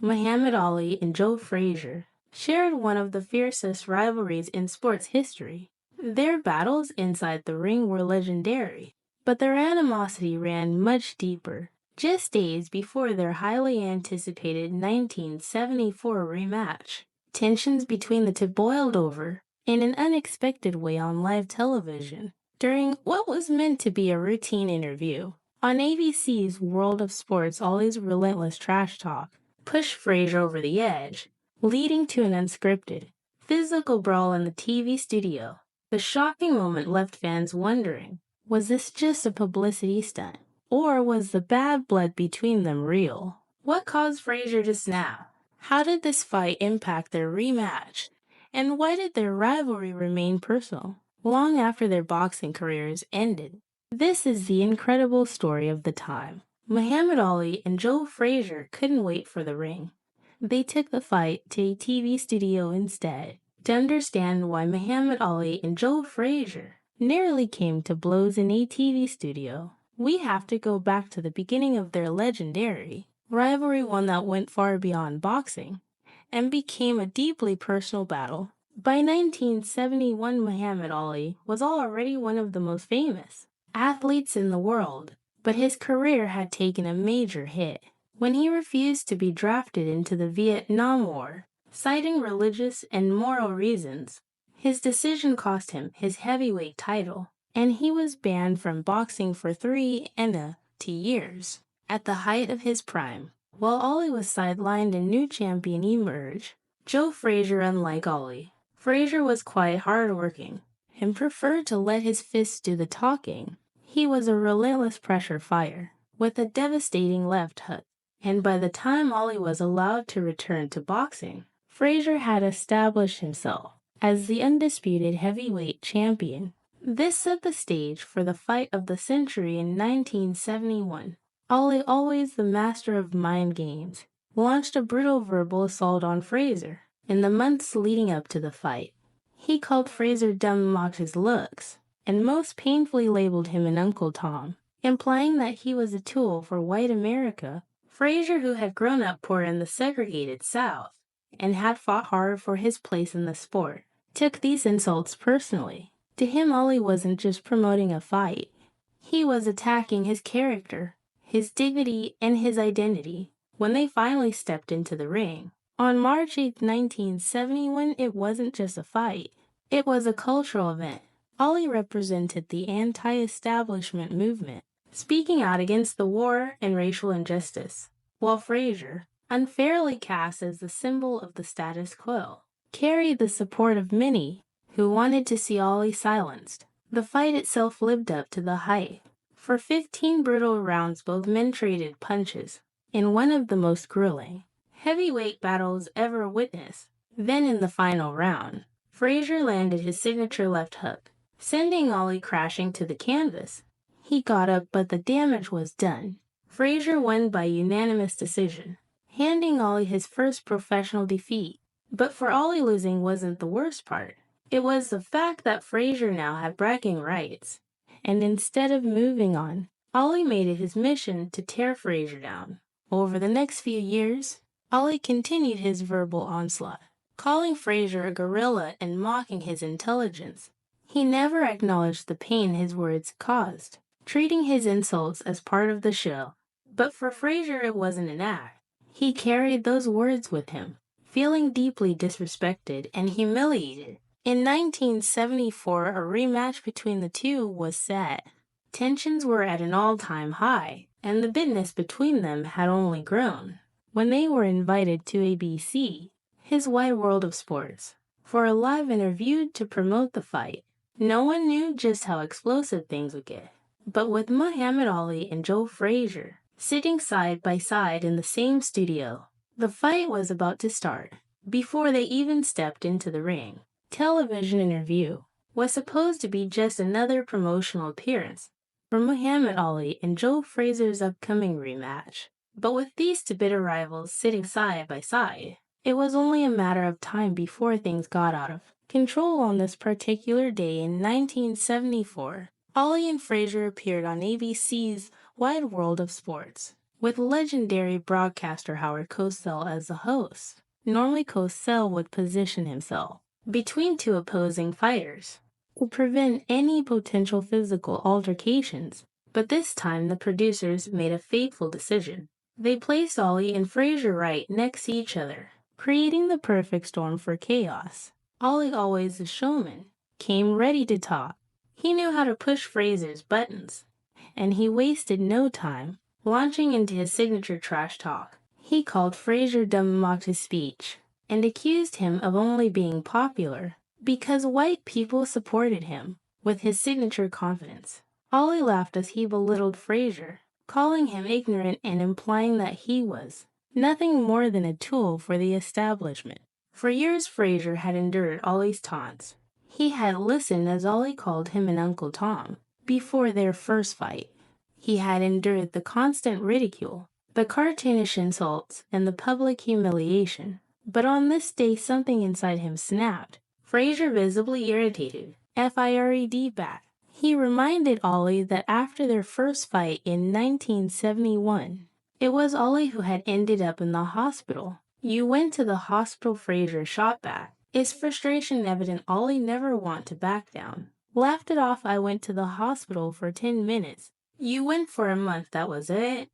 Muhammad Ali and Joe Frazier shared one of the fiercest rivalries in sports history. Their battles inside the ring were legendary, but their animosity ran much deeper. Just days before their highly anticipated 1974 rematch, tensions between the two boiled over in an unexpected way on live television during what was meant to be a routine interview. On ABC's World of Sports, Ollie's relentless trash talk pushed Frazier over the edge, leading to an unscripted, physical brawl in the TV studio. The shocking moment left fans wondering, was this just a publicity stunt? Or was the bad blood between them real? What caused Frazier to snap? How did this fight impact their rematch? And why did their rivalry remain personal long after their boxing careers ended? This is the incredible story of the time. Muhammad Ali and Joe Frazier couldn't wait for the ring. They took the fight to a TV studio instead. To understand why Muhammad Ali and Joe Frazier nearly came to blows in a TV studio, we have to go back to the beginning of their legendary rivalry, one that went far beyond boxing and became a deeply personal battle. By 1971, Muhammad Ali was already one of the most famous athletes in the world, but his career had taken a major hit when he refused to be drafted into the Vietnam War, citing religious and moral reasons. His decision cost him his heavyweight title, and he was banned from boxing for 3 years. At the height of his prime, while Ali was sidelined and new champion emerged, Joe Frazier, unlike Ali, Frazier was quite hardworking and preferred to let his fists do the talking. He was a relentless pressure fighter with a devastating left hook, and by the time Ali was allowed to return to boxing, Frazier had established himself as the undisputed heavyweight champion. This set the stage for the fight of the century in 1971. Ali, always the master of mind games, launched a brutal verbal assault on Frazier in the months leading up to the fight. He called Frazier dumb, mocked his looks, and most painfully labeled him an Uncle Tom, implying that he was a tool for white America. Frazier, who had grown up poor in the segregated South and had fought hard for his place in the sport, took these insults personally. To him, Ali wasn't just promoting a fight. He was attacking his character, his dignity, and his identity. When they finally stepped into the ring, on March 8, 1971, it wasn't just a fight. It was a cultural event. Ali represented the anti-establishment movement, speaking out against the war and racial injustice, while Frazier, unfairly cast as the symbol of the status quo, carried the support of many who wanted to see Ali silenced. The fight itself lived up to the hype. For 15 brutal rounds, both men traded punches in one of the most grueling heavyweight battles ever witnessed. Then in the final round, Frazier landed his signature left hook, sending Ali crashing to the canvas. He got up, but the damage was done. Frazier won by unanimous decision, handing Ali his first professional defeat. But for Ali, losing wasn't the worst part. It was the fact that Frazier now had bragging rights, and instead of moving on, Ali made it his mission to tear Frazier down. Over the next few years, Ali continued his verbal onslaught, calling Frazier a gorilla and mocking his intelligence. He never acknowledged the pain his words caused, treating his insults as part of the show. But for Frazier, it wasn't an act. He carried those words with him, feeling deeply disrespected and humiliated. In 1974, a rematch between the two was set. Tensions were at an all-time high, and the bitterness between them had only grown. When they were invited to ABC, his Wide World of Sports, for a live interview to promote the fight, no one knew just how explosive things would get. But with Muhammad Ali and Joe Frazier sitting side by side in the same studio, the fight was about to start. Before they even stepped into the ring, television interview was supposed to be just another promotional appearance for Muhammad Ali and Joe Frazier's upcoming rematch. But with these two bitter rivals sitting side by side, it was only a matter of time before things got out of control. On this particular day in 1974, Ali and Frazier appeared on ABC's Wide World of Sports, with legendary broadcaster Howard Cosell as the host. Normally, Cosell would position himself between two opposing fighters to prevent any potential physical altercations, but this time the producers made a fateful decision. They placed Ali and Frazier right next to each other, creating the perfect storm for chaos. Ali, always a showman, came ready to talk. He knew how to push Frazier's buttons, and he wasted no time launching into his signature trash talk. He called Frazier dumb and mocked his speech, and accused him of only being popular because white people supported him with his signature confidence. Ali laughed as he belittled Frazier, calling him ignorant and implying that he was nothing more than a tool for the establishment. For years, Frazier had endured Ali's taunts. He had listened as Ali called him an Uncle Tom before their first fight. He had endured the constant ridicule, the cartoonish insults, and the public humiliation. But on this day, something inside him snapped. Frazier, visibly irritated, fired back. He reminded Ali that after their first fight in 1971, it was Ali who had ended up in the hospital. "You went to the hospital," Frazier shot back, his frustration evident. Ali never want to back down. Laughed it off. "I went to the hospital for 10 minutes. You went for a month, that was it."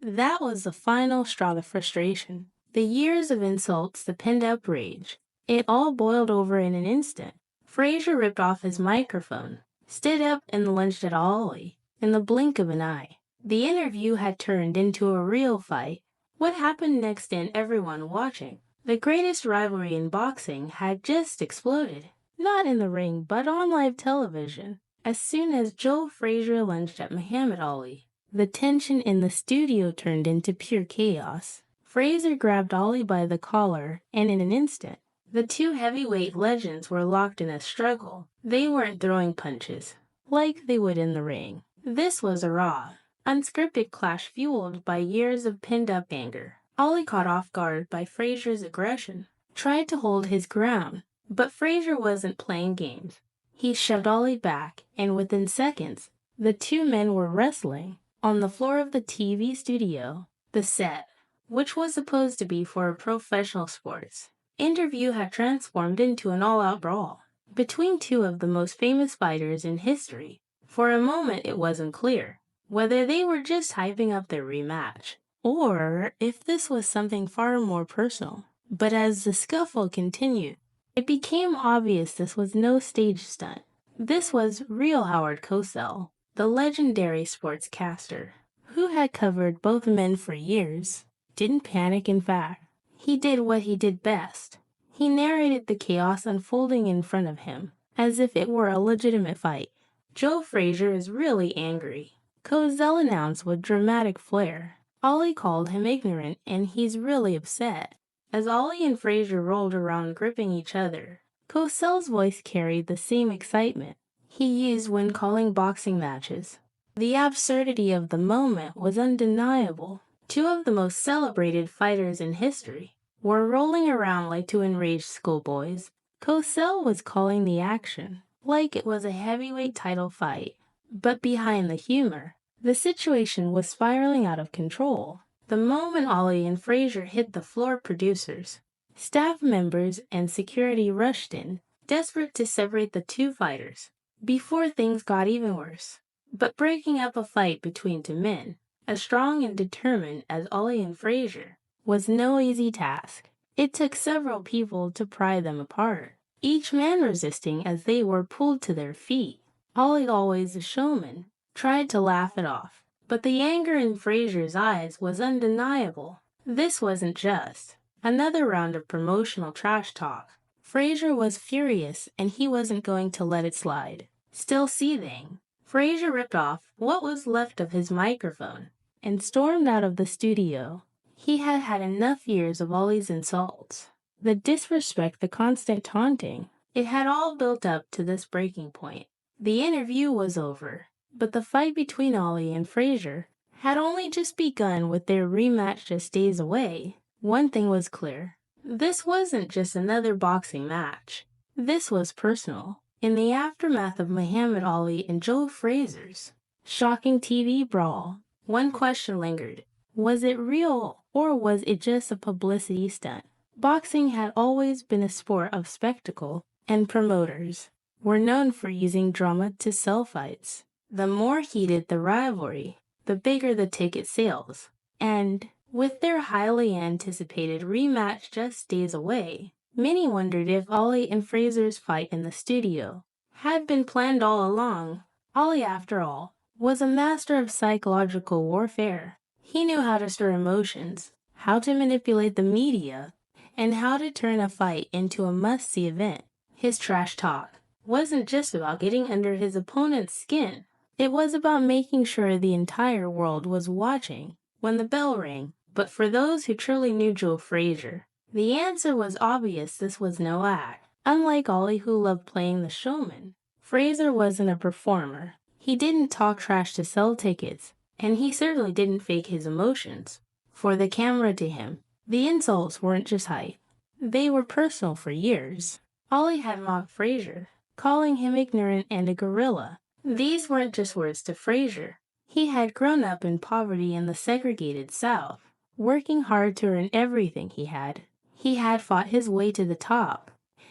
That was the final straw of frustration. The years of insults, the pent-up rage. It all boiled over in an instant. Frazier ripped off his microphone, stood up, and lunged at Ali. In the blink of an eye, the interview had turned into a real fight. What happened next and everyone watching? The greatest rivalry in boxing had just exploded. Not in the ring, but on live television. As soon as Joe Frazier lunged at Muhammad Ali, the tension in the studio turned into pure chaos. Frazier grabbed Ali by the collar, and in an instant, the two heavyweight legends were locked in a struggle. They weren't throwing punches like they would in the ring. This was a raw, unscripted clash fueled by years of pinned-up anger. Ali, caught off guard by Frazier's aggression, tried to hold his ground, but Frazier wasn't playing games. He shoved Ali back, and within seconds, the two men were wrestling on the floor of the TV studio. The set, which was supposed to be for professional sports interview, had transformed into an all-out brawl between two of the most famous fighters in history. For a moment, it wasn't clear whether they were just hyping up their rematch, or if this was something far more personal. But as the scuffle continued, it became obvious this was no stage stunt. This was real Howard Cosell, the legendary sportscaster, who had covered both men for years. Didn't panic, in fact. He did what he did best. He narrated the chaos unfolding in front of him, as if it were a legitimate fight. "Joe Frazier is really angry," Cosell announced with dramatic flair. Ali called him ignorant, and he's really upset. As Ali and Frazier rolled around gripping each other, Cosell's voice carried the same excitement he used when calling boxing matches. The absurdity of the moment was undeniable. Two of the most celebrated fighters in history were rolling around like two enraged schoolboys. Cosell was calling the action like it was a heavyweight title fight, but behind the humor, the situation was spiraling out of control. The moment Ali and Frazier hit the floor, producers, staff members, and security rushed in, desperate to separate the two fighters before things got even worse. But breaking up a fight between two men as strong and determined as Ali and Frazier was no easy task. It took several people to pry them apart, each man resisting as they were pulled to their feet. Ali, always a showman, tried to laugh it off, but the anger in Frazier's eyes was undeniable. This wasn't just another round of promotional trash talk. Frazier was furious, and he wasn't going to let it slide. Still seething, Frazier ripped off what was left of his microphone and stormed out of the studio. He had had enough years of Ali's insults, the disrespect, the constant taunting. It had all built up to this breaking point. The interview was over, but the fight between Ali and Frazier had only just begun, with their rematch just days away. One thing was clear. This wasn't just another boxing match. This was personal. In the aftermath of Muhammad Ali and Joe Frazier's shocking TV brawl, one question lingered. Was it real, or was it just a publicity stunt? Boxing had always been a sport of spectacle, and promoters were known for using drama to sell fights. The more heated the rivalry, the bigger the ticket sales. And with their highly anticipated rematch just days away, many wondered if Ali and Frazier's fight in the studio had been planned all along. Ali, after all, was a master of psychological warfare. He knew how to stir emotions, how to manipulate the media, and how to turn a fight into a must-see event. His trash talk wasn't just about getting under his opponent's skin. It was about making sure the entire world was watching when the bell rang. But for those who truly knew Joe Frazier, the answer was obvious: this was no act. Unlike Ali, who loved playing the showman, Frazier wasn't a performer. He didn't talk trash to sell tickets, and he certainly didn't fake his emotions. For the camera, to him, the insults weren't just hype. They were personal. For years, Ali had mocked Frazier, calling him ignorant and a gorilla. These weren't just words to Frazier. He had grown up in poverty in the segregated South, working hard to earn everything he had. He had fought his way to the top,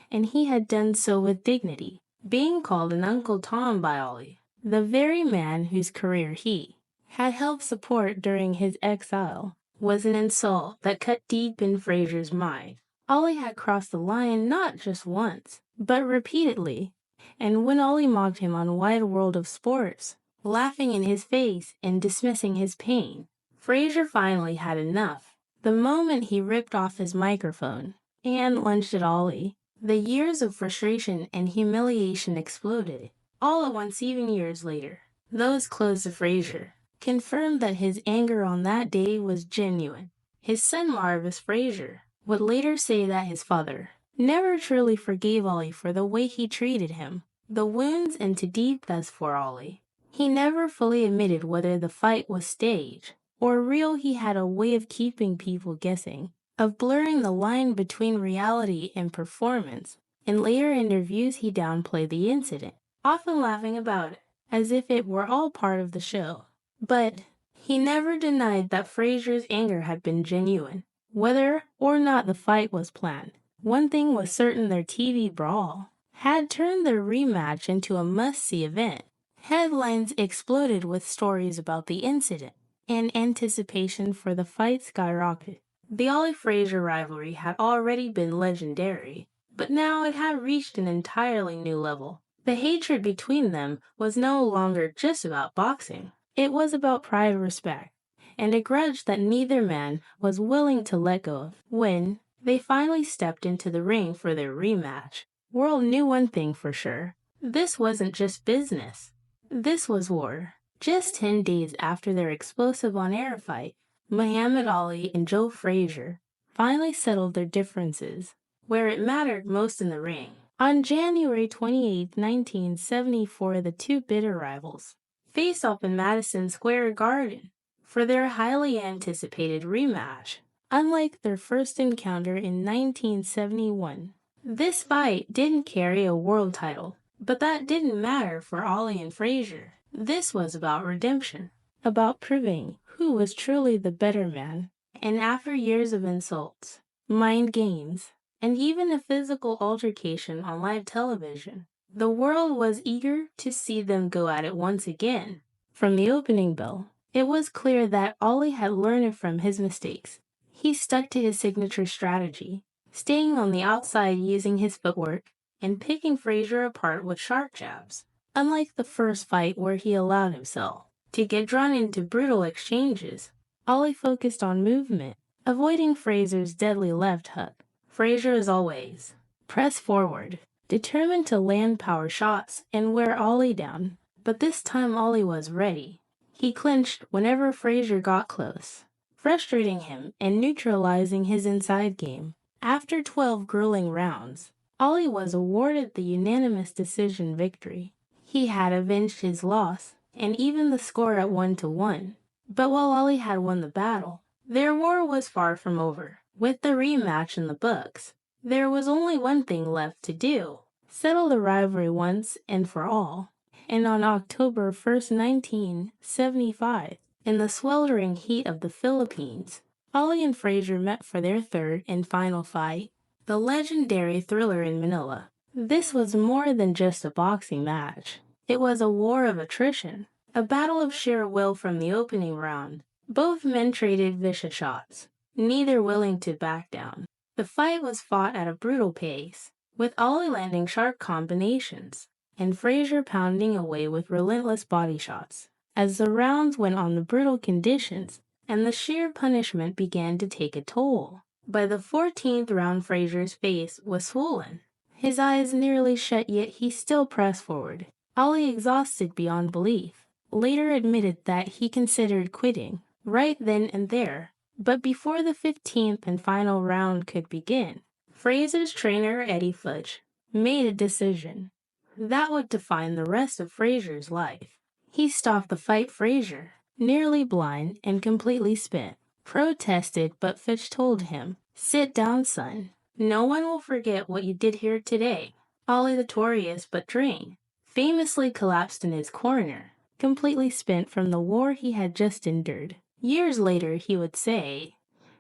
and he had done so with dignity. Being called an Uncle Tom by Ali, the very man whose career he had helped support during his exile, was an insult that cut deep in Frazier's mind. Ali had crossed the line not just once, but repeatedly. And when Ali mocked him on Wide World of Sports, laughing in his face and dismissing his pain, Frazier finally had enough. The moment he ripped off his microphone and lunged at Ali, the years of frustration and humiliation exploded. All at once, even years later, those close to Frazier confirmed that his anger on that day was genuine. His son Marvis Frazier would later say that his father never truly forgave Ali for the way he treated him. The wounds into deep as for Ali. He never fully admitted whether the fight was staged or real. He had a way of keeping people guessing, of blurring the line between reality and performance. In later interviews, he downplayed the incident, often laughing about it, as if it were all part of the show. But he never denied that Frazier's anger had been genuine, whether or not the fight was planned. One thing was certain: their TV brawl had turned their rematch into a must-see event. Headlines exploded with stories about the incident, and anticipation for the fight skyrocketed. The Ali-Frazier rivalry had already been legendary, but now it had reached an entirely new level. The hatred between them was no longer just about boxing. It was about pride, respect, and a grudge that neither man was willing to let go of. When they finally stepped into the ring for their rematch, World knew one thing for sure: this wasn't just business. This was war. Just 10 days after their explosive on-air fight, Muhammad Ali and Joe Frazier finally settled their differences where it mattered most: in the ring. On January 28, 1974, the two bitter rivals faced off in Madison Square Garden for their highly anticipated rematch. Unlike their first encounter in 1971, this fight didn't carry a world title, but that didn't matter for Ali and Frazier. This was about redemption, about proving who was truly the better man. And after years of insults, mind games, and even a physical altercation on live television, the world was eager to see them go at it once again. From the opening bell, it was clear that Ali had learned from his mistakes. He stuck to his signature strategy, staying on the outside using his footwork and picking Frazier apart with sharp jabs. Unlike the first fight where he allowed himself to get drawn into brutal exchanges, Ali focused on movement, avoiding Frazier's deadly left hook. Frazier, as always, pressed forward, determined to land power shots and wear Ali down. But this time Ali was ready. He clinched whenever Frazier got close, frustrating him and neutralizing his inside game. After 12 grueling rounds, Ali was awarded the unanimous decision victory. He had avenged his loss, and even the score at 1-1. But while Ali had won the battle, their war was far from over. With the rematch in the books, there was only one thing left to do: settle the rivalry once and for all. And on October 1st, 1975, In the sweltering heat of the Philippines, Ali and Frazier met for their third and final fight, the legendary Thriller in Manila. This was more than just a boxing match. It was a war of attrition, a battle of sheer will from the opening round. Both men traded vicious shots, neither willing to back down. The fight was fought at a brutal pace, with Ali landing sharp combinations, and Frazier pounding away with relentless body shots. As the rounds went on, the brutal conditions and the sheer punishment began to take a toll. By the 14th round, Frazier's face was swollen, his eyes nearly shut, yet he still pressed forward. Ali, exhausted beyond belief, later admitted that he considered quitting right then and there. But before the 15th and final round could begin, Frazier's trainer, Eddie Fudge, made a decision that would define the rest of Frazier's life. He stopped the fight. Frazier, nearly blind and completely spent, protested, but Fudge told him, "Sit down, son. No one will forget what you did here today." Ali, notorious but drained, famously collapsed in his corner, completely spent from the war he had just endured. Years later, he would say,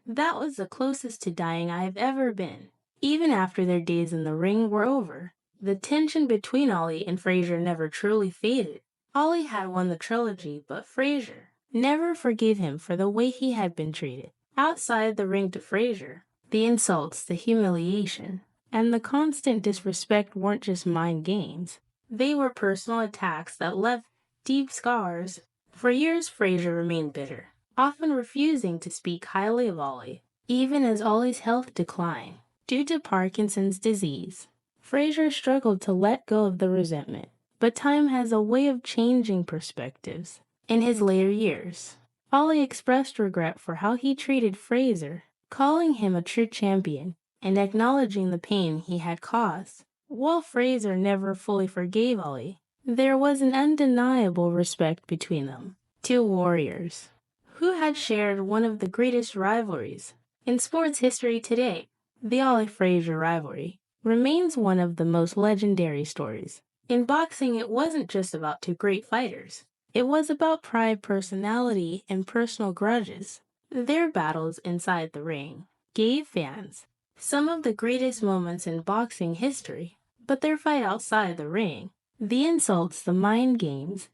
"That was the closest to dying I've ever been." Even after their days in the ring were over, the tension between Ali and Frazier never truly faded. Ali had won the trilogy, but Frazier never forgave him for the way he had been treated. Outside the ring, to Frazier, the insults, the humiliation, and the constant disrespect weren't just mind games. They were personal attacks that left deep scars. For years, Frazier remained bitter, often refusing to speak highly of Ali, even as Ali's health declined due to Parkinson's disease. Frazier struggled to let go of the resentment, but time has a way of changing perspectives. In his later years, Ali expressed regret for how he treated Frazier, calling him a true champion and acknowledging the pain he had caused. While Frazier never fully forgave Ali, there was an undeniable respect between them. Two warriors who had shared one of the greatest rivalries in sports history today. The Ali-Frazier rivalry remains one of the most legendary stories. In boxing, it wasn't just about two great fighters. It was about pride, personality, and personal grudges. Their battles inside the ring gave fans some of the greatest moments in boxing history, but their fight outside the ring, the insults, the mind games,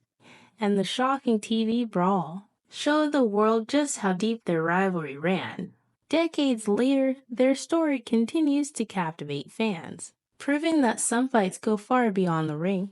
and the shocking TV brawl showed the world just how deep their rivalry ran. Decades later, their story continues to captivate fans, proving that some fights go far beyond the ring.